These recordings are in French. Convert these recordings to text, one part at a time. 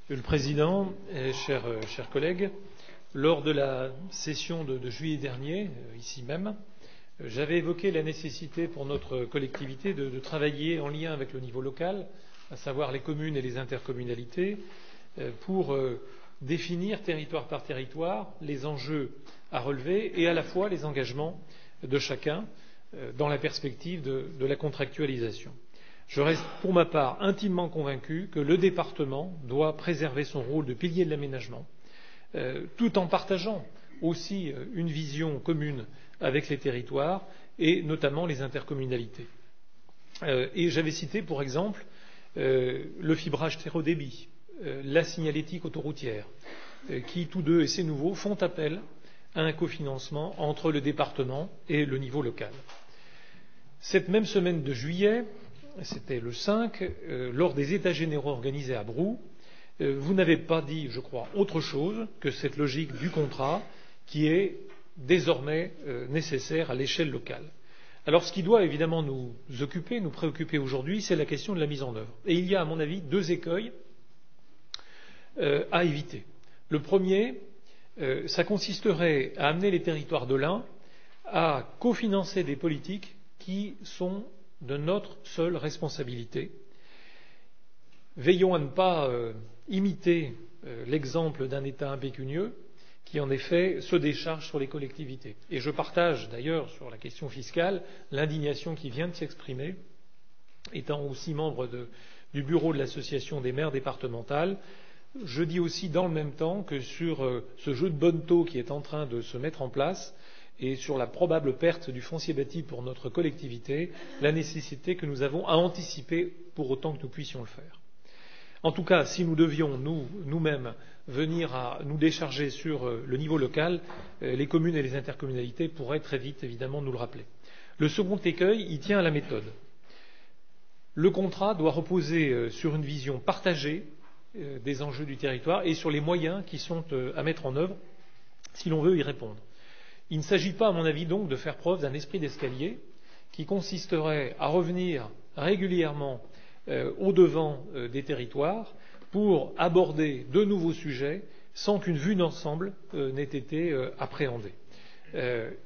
Monsieur le Président, chers collègues, lors de la session de juillet dernier, ici même, j'avais évoqué la nécessité pour notre collectivité de travailler en lien avec le niveau local, à savoir les communes et les intercommunalités, pour définir territoire par territoire les enjeux à relever et à la fois les engagements de chacun dans la perspective de la contractualisation. Je reste pour ma part intimement convaincu que le département doit préserver son rôle de pilier de l'aménagement, tout en partageant aussi une vision commune avec les territoires et notamment les intercommunalités. Et j'avais cité pour exemple le fibrage très haut débit, la signalétique autoroutière, qui tous deux, et c'est nouveau, font appel à un cofinancement entre le département et le niveau local. Cette même semaine de juillet, c'était le 5, lors des États généraux organisés à Brou, vous n'avez pas dit, je crois, autre chose que cette logique du contrat qui est désormais nécessaire à l'échelle locale. Alors ce qui doit évidemment nous occuper, nous préoccuper aujourd'hui, c'est la question de la mise en œuvre. Et il y a, à mon avis, deux écueils à éviter. Le premier, ça consisterait à amener les territoires de l'Ain à cofinancer des politiques qui sont de notre seule responsabilité. Veillons à ne pas imiter l'exemple d'un État impécunieux qui, en effet, se décharge sur les collectivités. Et je partage d'ailleurs, sur la question fiscale, l'indignation qui vient de s'exprimer, étant aussi membre du bureau de l'association des maires départementales. Je dis aussi dans le même temps que sur ce jeu de bonneteau qui est en train de se mettre en place et sur la probable perte du foncier bâti pour notre collectivité, la nécessité que nous avons à anticiper pour autant que nous puissions le faire. En tout cas, si nous devions nous-mêmes venir à nous décharger sur le niveau local, les communes et les intercommunalités pourraient très vite, évidemment, nous le rappeler. Le second écueil, il tient à la méthode. Le contrat doit reposer sur une vision partagée des enjeux du territoire et sur les moyens qui sont à mettre en œuvre si l'on veut y répondre. Il ne s'agit pas, à mon avis, donc, de faire preuve d'un esprit d'escalier qui consisterait à revenir régulièrement au-devant des territoires pour aborder de nouveaux sujets sans qu'une vue d'ensemble n'ait été appréhendée.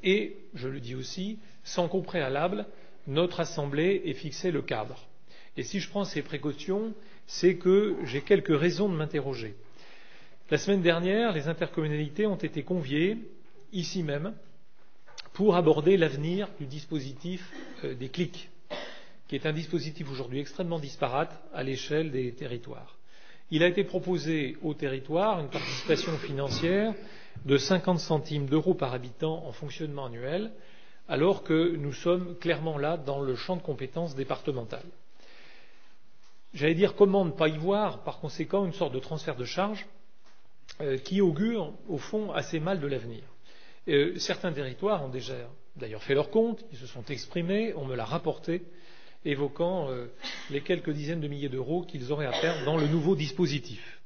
Et, je le dis aussi, sans qu'au préalable, notre Assemblée ait fixé le cadre. Et si je prends ces précautions, c'est que j'ai quelques raisons de m'interroger. La semaine dernière, les intercommunalités ont été conviées, ici même, pour aborder l'avenir du dispositif des CLIC, qui est un dispositif aujourd'hui extrêmement disparate à l'échelle des territoires. Il a été proposé aux territoires une participation financière de 50 centimes d'euros par habitant en fonctionnement annuel, alors que nous sommes clairement là dans le champ de compétences départementales. J'allais dire comment ne pas y voir, par conséquent, une sorte de transfert de charge qui augure, au fond, assez mal de l'avenir. Certains territoires ont déjà d'ailleurs fait leur compte, ils se sont exprimés, on me l'a rapporté, évoquant les quelques dizaines de milliers d'euros qu'ils auraient à perdre dans le nouveau dispositif.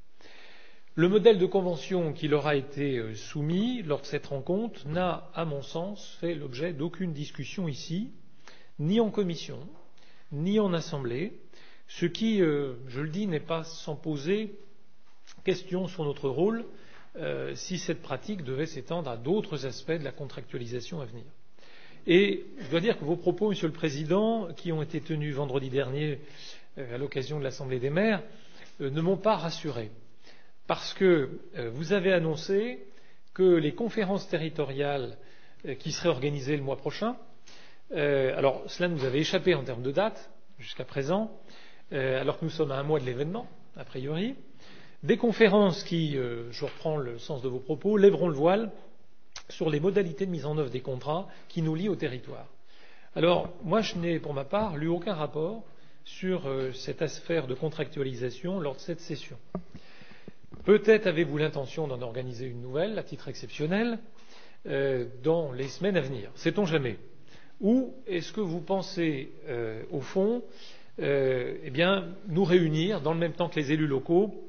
Le modèle de convention qui leur a été soumis lors de cette rencontre n'a, à mon sens, fait l'objet d'aucune discussion ici, ni en commission, ni en assemblée, ce qui, je le dis, n'est pas sans poser question sur notre rôle si cette pratique devait s'étendre à d'autres aspects de la contractualisation à venir. Et je dois dire que vos propos, Monsieur le Président, qui ont été tenus vendredi dernier à l'occasion de l'Assemblée des maires, ne m'ont pas rassuré, parce que vous avez annoncé que les conférences territoriales qui seraient organisées le mois prochain, alors cela nous avait échappé en termes de date jusqu'à présent, alors que nous sommes à un mois de l'événement, a priori, des conférences qui, je reprends le sens de vos propos, lèveront le voile sur les modalités de mise en œuvre des contrats qui nous lient au territoire. Alors, moi, je n'ai, pour ma part, lu aucun rapport sur cette affaire de contractualisation lors de cette session. Peut-être avez-vous l'intention d'en organiser une nouvelle, à titre exceptionnel, dans les semaines à venir. Sait-on jamais? Ou est-ce que vous pensez, au fond, nous réunir dans le même temps que les élus locaux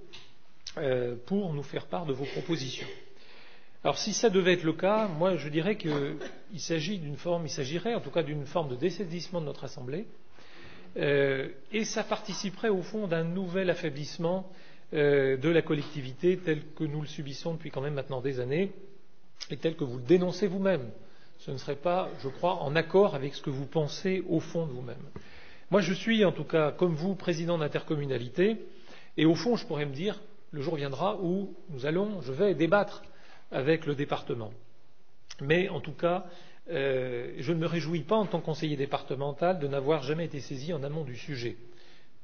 pour nous faire part de vos propositions? Alors si ça devait être le cas, moi je dirais qu'il s'agirait en tout cas d'une forme de dessaisissement de notre Assemblée et ça participerait au fond d'un nouvel affaiblissement de la collectivité tel que nous le subissons depuis quand même maintenant des années et tel que vous le dénoncez vous-même. Ce ne serait pas, je crois, en accord avec ce que vous pensez au fond de vous-même. Moi, je suis en tout cas, comme vous, président d'intercommunalité, et au fond, je pourrais me dire, le jour viendra où je vais débattre avec le département. Mais en tout cas, je ne me réjouis pas en tant que conseiller départemental de n'avoir jamais été saisi en amont du sujet.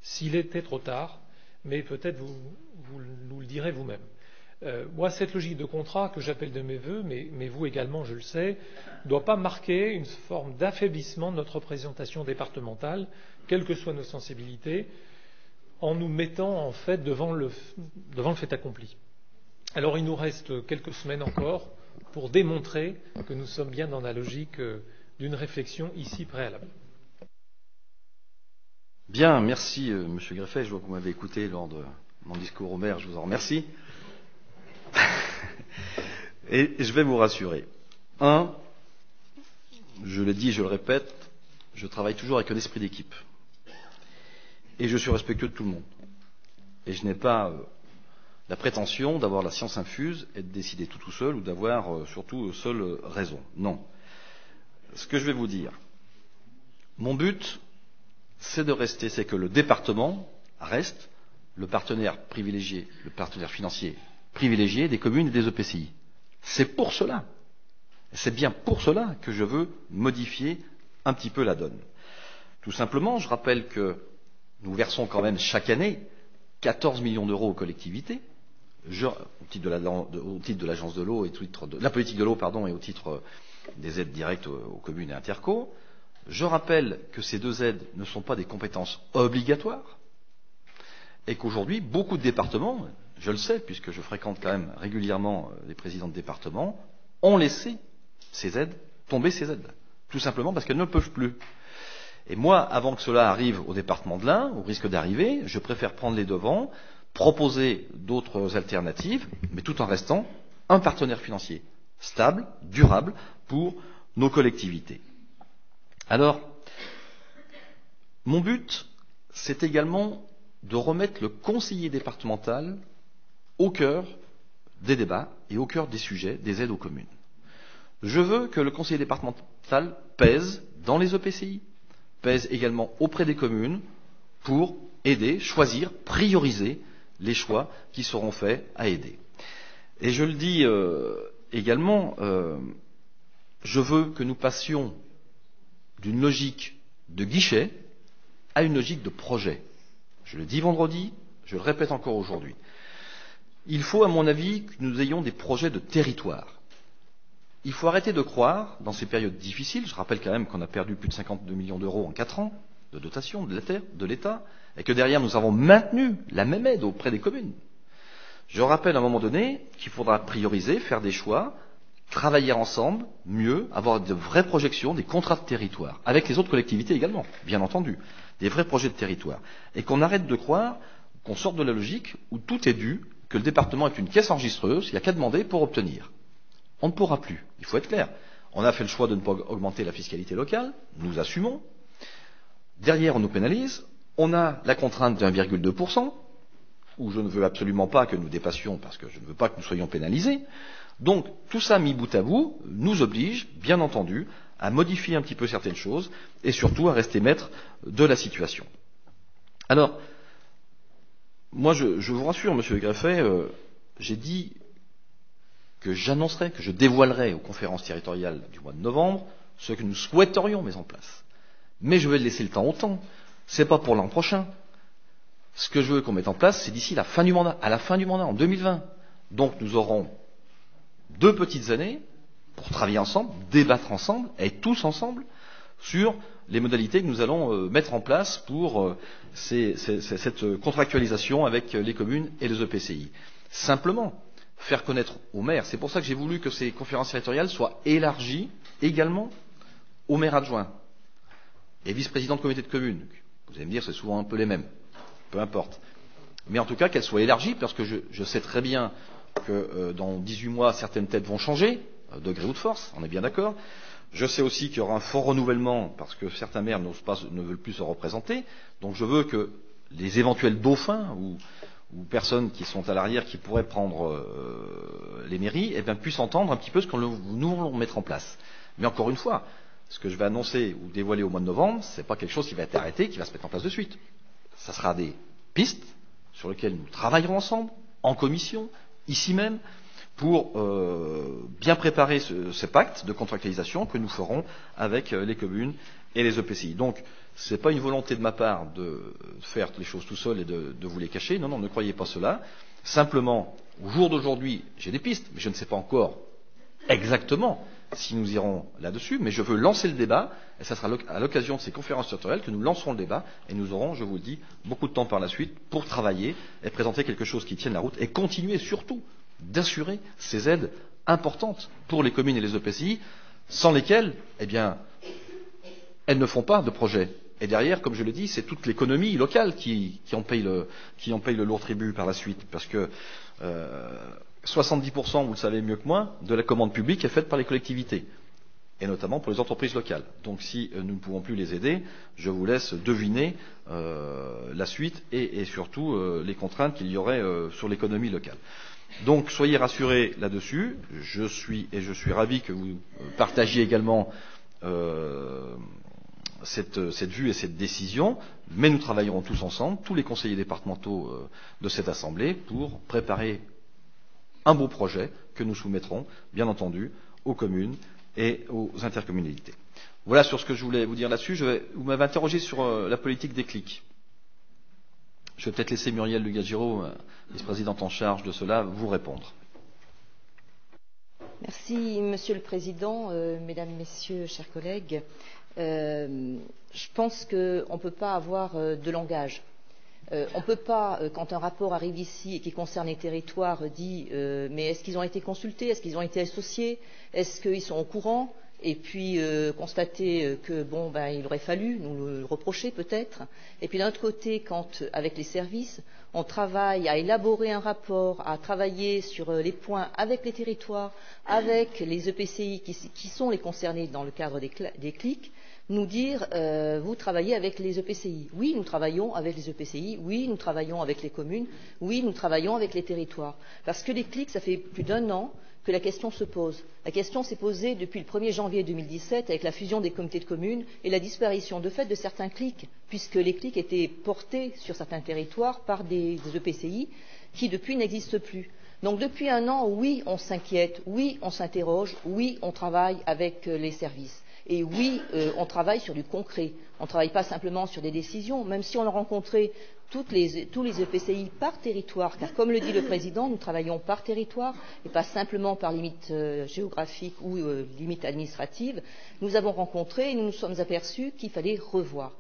S'il était trop tard, mais peut-être vous nous le direz vous-même. Moi, cette logique de contrat que j'appelle de mes vœux, mais vous également, je le sais, ne doit pas marquer une forme d'affaiblissement de notre représentation départementale, quelles que soient nos sensibilités, en nous mettant en fait devant le fait accompli. Alors il nous reste quelques semaines encore pour démontrer que nous sommes bien dans la logique d'une réflexion ici préalable. Bien, merci Monsieur Greffet, je vois que vous m'avez écouté lors de mon discours au maire, je vous en remercie. Et je vais vous rassurer. Je l'ai dit et je le répète, je travaille toujours avec un esprit d'équipe. Et je suis respectueux de tout le monde. Et je n'ai pas la prétention d'avoir la science infuse et de décider tout seul ou d'avoir surtout seule raison. Non. Ce que je vais vous dire, mon but, c'est que le département reste le partenaire privilégié, le partenaire financier privilégié des communes et des EPCI. C'est pour cela, c'est bien pour cela que je veux modifier un petit peu la donne. Tout simplement, je rappelle que nous versons quand même chaque année 14 millions d'euros aux collectivités, au titre de l'agence de l'eau et de la politique de l'eau, et au titre des aides directes aux communes et interco. Je rappelle que ces deux aides ne sont pas des compétences obligatoires et qu'aujourd'hui, beaucoup de départements, je le sais puisque je fréquente quand même régulièrement les présidents de départements, ont laissé tomber ces aides, tout simplement parce qu'elles ne peuvent plus. Et moi, avant que cela arrive au département de l'Ain, au risque d'arriver, je préfère prendre les devants, proposer d'autres alternatives, mais tout en restant un partenaire financier stable, durable pour nos collectivités. Alors, mon but, c'est également de remettre le conseiller départemental au cœur des débats et au cœur des sujets des aides aux communes. Je veux que le conseiller départemental pèse dans les EPCI, pèse également auprès des communes pour aider, choisir, prioriser les choix qui seront faits à aider. Et je le dis également, je veux que nous passions d'une logique de guichet à une logique de projet. Je le dis vendredi, je le répète encore aujourd'hui. Il faut, à mon avis, que nous ayons des projets de territoire. Il faut arrêter de croire, dans ces périodes difficiles, je rappelle quand même qu'on a perdu plus de 52 millions d'euros en 4 ans de dotation de l'État, et que derrière nous avons maintenu la même aide auprès des communes. Je rappelle à un moment donné qu'il faudra prioriser, faire des choix, travailler ensemble, mieux, avoir de vraies projections, des contrats de territoire, avec les autres collectivités également, bien entendu, des vrais projets de territoire. Et qu'on arrête de croire qu'on sorte de la logique où tout est dû, que le département est une caisse enregistreuse, il n'y a qu'à demander pour obtenir. On ne pourra plus, il faut être clair. On a fait le choix de ne pas augmenter la fiscalité locale, nous assumons. Derrière, on nous pénalise. On a la contrainte de 1,2%, où je ne veux absolument pas que nous dépassions, parce que je ne veux pas que nous soyons pénalisés. Donc, tout ça mis bout à bout nous oblige, bien entendu, à modifier un petit peu certaines choses, et surtout à rester maître de la situation. Alors, moi, je vous rassure, Monsieur Greffet, j'ai dit que j'annoncerai, que je dévoilerai aux conférences territoriales du mois de novembre ce que nous souhaiterions mettre en place. Mais je vais laisser le temps au temps. C'est pas pour l'an prochain. Ce que je veux qu'on mette en place, c'est d'ici la fin du mandat, à la fin du mandat, en 2020. Donc nous aurons 2 petites années pour travailler ensemble, débattre ensemble, être tous ensemble sur les modalités que nous allons mettre en place pour cette contractualisation avec les communes et les EPCI. Simplement, faire connaître aux maires. C'est pour ça que j'ai voulu que ces conférences territoriales soient élargies également aux maires adjoints et vice-présidents de communautés de communes. Vous allez me dire, c'est souvent un peu les mêmes. Peu importe. Mais en tout cas, qu'elles soient élargies, parce que je sais très bien que dans 18 mois, certaines têtes vont changer, de gré ou de force, on est bien d'accord. Je sais aussi qu'il y aura un fort renouvellement, parce que certains maires ne veulent plus se représenter. Donc je veux que les éventuels dauphins ou ou personnes qui sont à l'arrière qui pourraient prendre les mairies, puissent entendre un petit peu ce que nous voulons mettre en place. Mais encore une fois, ce que je vais annoncer ou dévoiler au mois de novembre, ce n'est pas quelque chose qui va être arrêté, qui va se mettre en place de suite. Ça sera des pistes sur lesquelles nous travaillerons ensemble, en commission, ici même, pour bien préparer ce pacte de contractualisation que nous ferons avec les communes et les EPCI. Donc, ce n'est pas une volonté de ma part de faire les choses tout seul et de vous les cacher. Non, non, ne croyez pas cela. Simplement, au jour d'aujourd'hui, j'ai des pistes, mais je ne sais pas encore exactement si nous irons là-dessus, mais je veux lancer le débat, et ce sera à l'occasion de ces conférences territoriales que nous lancerons le débat, et nous aurons, je vous le dis, beaucoup de temps par la suite pour travailler et présenter quelque chose qui tienne la route, et continuer surtout d'assurer ces aides importantes pour les communes et les EPCI, sans lesquelles, eh bien, elles ne font pas de projet. Et derrière, comme je l'ai dit, c'est toute l'économie locale qui en paye le lourd tribut par la suite, parce que 70%, vous le savez mieux que moi, de la commande publique est faite par les collectivités, et notamment pour les entreprises locales. Donc si nous ne pouvons plus les aider, je vous laisse deviner la suite et surtout les contraintes qu'il y aurait sur l'économie locale. Donc soyez rassurés là-dessus. Je suis ravi que vous partagiez également cette vue et cette décision, mais nous travaillerons tous ensemble, tous les conseillers départementaux de cette Assemblée, pour préparer un beau projet que nous soumettrons, bien entendu, aux communes et aux intercommunalités. Voilà sur ce que je voulais vous dire là-dessus. Vous m'avez interrogé sur la politique des clics. Je vais peut-être laisser Muriel Lugagiro, vice-présidente en charge de cela, vous répondre. Merci, Monsieur le Président, Mesdames, Messieurs, chers collègues. Je pense qu'on ne peut pas avoir de langage. On ne peut pas, quand un rapport arrive ici et qui concerne les territoires, dire mais est-ce qu'ils ont été consultés, est-ce qu'ils ont été associés, est-ce qu'ils sont au courant, et puis constater que il aurait fallu nous le reprocher peut-être. Et puis d'un autre côté, quand avec les services, on travaille à élaborer un rapport, à travailler sur les points avec les territoires, avec les EPCI qui sont les concernés dans le cadre des clics, nous dire vous travaillez avec les EPCI. Oui, nous travaillons avec les EPCI. Oui, nous travaillons avec les communes. Oui, nous travaillons avec les territoires. Parce que les clics, ça fait plus d'1 an que la question se pose. La question s'est posée depuis le 1er janvier 2017 avec la fusion des comités de communes et la disparition de fait de certains clics, puisque les clics étaient portés sur certains territoires par des EPCI qui depuis n'existent plus. Donc depuis 1 an, oui, on s'inquiète, oui, on s'interroge, oui, on travaille avec les services. Et oui, on travaille sur du concret. On ne travaille pas simplement sur des décisions, même si on a rencontré tous les EPCI par territoire, car comme le dit le Président, nous travaillons par territoire et pas simplement par limite géographique ou limite administrative. Nous avons rencontré et nous nous sommes aperçus qu'il fallait revoir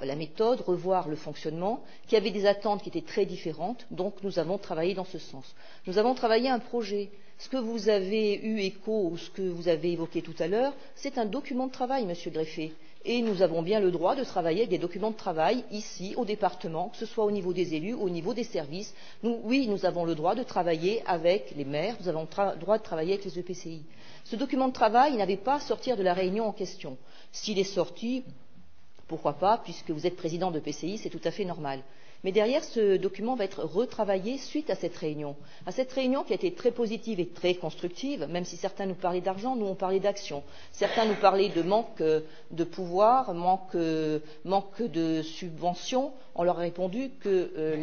la méthode, revoir le fonctionnement, qu'il y avait des attentes qui étaient très différentes, donc nous avons travaillé dans ce sens. Nous avons travaillé un projet. Ce que vous avez eu écho ou ce que vous avez évoqué tout à l'heure, c'est un document de travail, Monsieur le greffier. Et nous avons bien le droit de travailler avec des documents de travail ici, au département, que ce soit au niveau des élus, au niveau des services. Oui, nous avons le droit de travailler avec les maires, nous avons le droit de travailler avec les EPCI. Ce document de travail n'avait pas à sortir de la réunion en question. S'il est sorti, pourquoi pas, puisque vous êtes président de PCI, c'est tout à fait normal. Mais derrière, ce document va être retravaillé suite à cette réunion qui a été très positive et très constructive, même si certains nous parlaient d'argent, nous on parlait d'action. Certains nous parlaient de manque de pouvoir, manque de subventions. On leur a répondu que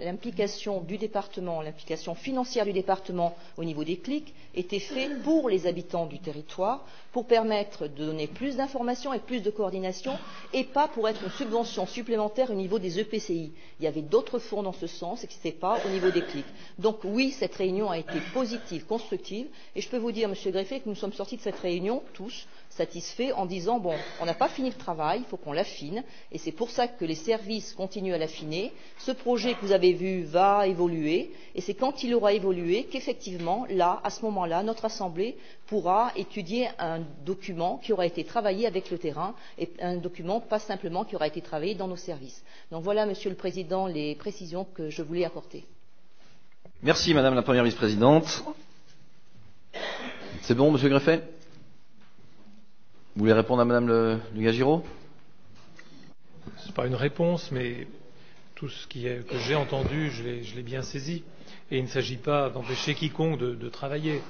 l'implication du département, l'implication financière du département au niveau des clics était faite pour les habitants du territoire, pour permettre de donner plus d'informations et plus de coordination, et pas pour être une subvention supplémentaire au niveau des EPCI. Il y avait d'autres fonds dans ce sens et que ce n'était pas au niveau des clics. Donc oui, cette réunion a été positive, constructive, et je peux vous dire, Monsieur le greffier, que nous sommes sortis de cette réunion tous satisfaits en disant bon, on n'a pas fini le travail, il faut qu'on l'affine, et c'est pour ça que les services continuent à l'affiner. Ce projet que vous avez vu va évoluer, et c'est quand il aura évolué qu'effectivement, là, à ce moment-là, notre Assemblée pourra étudier un document qui aura été travaillé avec le terrain, et un document pas simplement qui aura été travaillé dans nos services. Donc voilà, Monsieur le Président, les précisions que je voulais apporter. Merci, Madame la Première Vice-présidente. C'est bon, Monsieur le greffier ? Vous voulez répondre à Madame Lugagiro ? Ce n'est pas une réponse, mais tout ce que j'ai entendu, je l'ai bien saisi. Et il ne s'agit pas d'empêcher quiconque de travailler.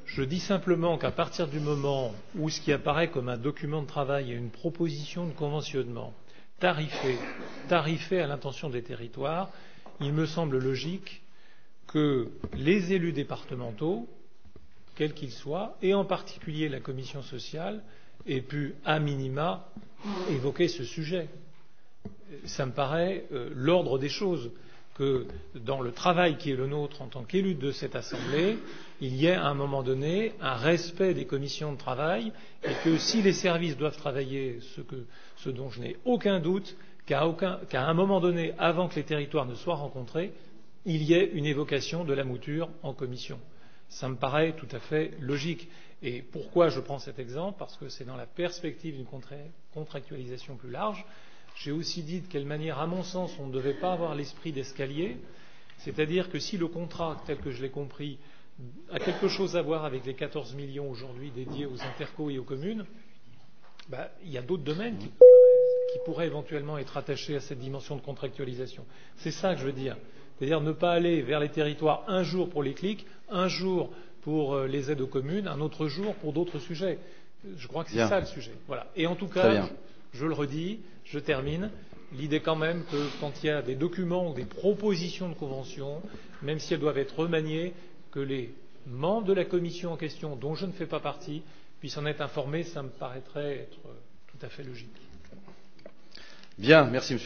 Je dis simplement qu'à partir du moment où ce qui apparaît comme un document de travail est une proposition de conventionnement tarifée à l'intention des territoires, il me semble logique que les élus départementaux, quels qu'ils soient, et en particulier la commission sociale, aient pu, à minima, évoquer ce sujet. Ça me paraît l'ordre des choses, que dans le travail qui est le nôtre en tant qu'élus de cette Assemblée, il y ait à un moment donné un respect des commissions de travail et que si les services doivent travailler, ce dont je n'ai aucun doute, qu'à un moment donné, avant que les territoires ne soient rencontrés, il y ait une évocation de la mouture en commission. Ça me paraît tout à fait logique. Et pourquoi je prends cet exemple? Parce que c'est dans la perspective d'une contractualisation plus large. J'ai aussi dit de quelle manière, à mon sens, on ne devait pas avoir l'esprit d'escalier, c'est-à-dire que si le contrat, tel que je l'ai compris, a quelque chose à voir avec les 14 millions aujourd'hui dédiés aux intercos et aux communes, il y a d'autres domaines qui pourraient éventuellement être attachés à cette dimension de contractualisation. C'est ça que je veux dire. C'est-à-dire ne pas aller vers les territoires un jour pour les clics, un jour pour les aides aux communes, un autre jour pour d'autres sujets. Je crois que c'est ça le sujet. Voilà. Et en tout cas, je le redis, je termine, l'idée quand même que quand il y a des documents ou des propositions de convention, même si elles doivent être remaniées, que les membres de la commission en question, dont je ne fais pas partie, puissent en être informés, ça me paraîtrait être tout à fait logique. Bien, merci M.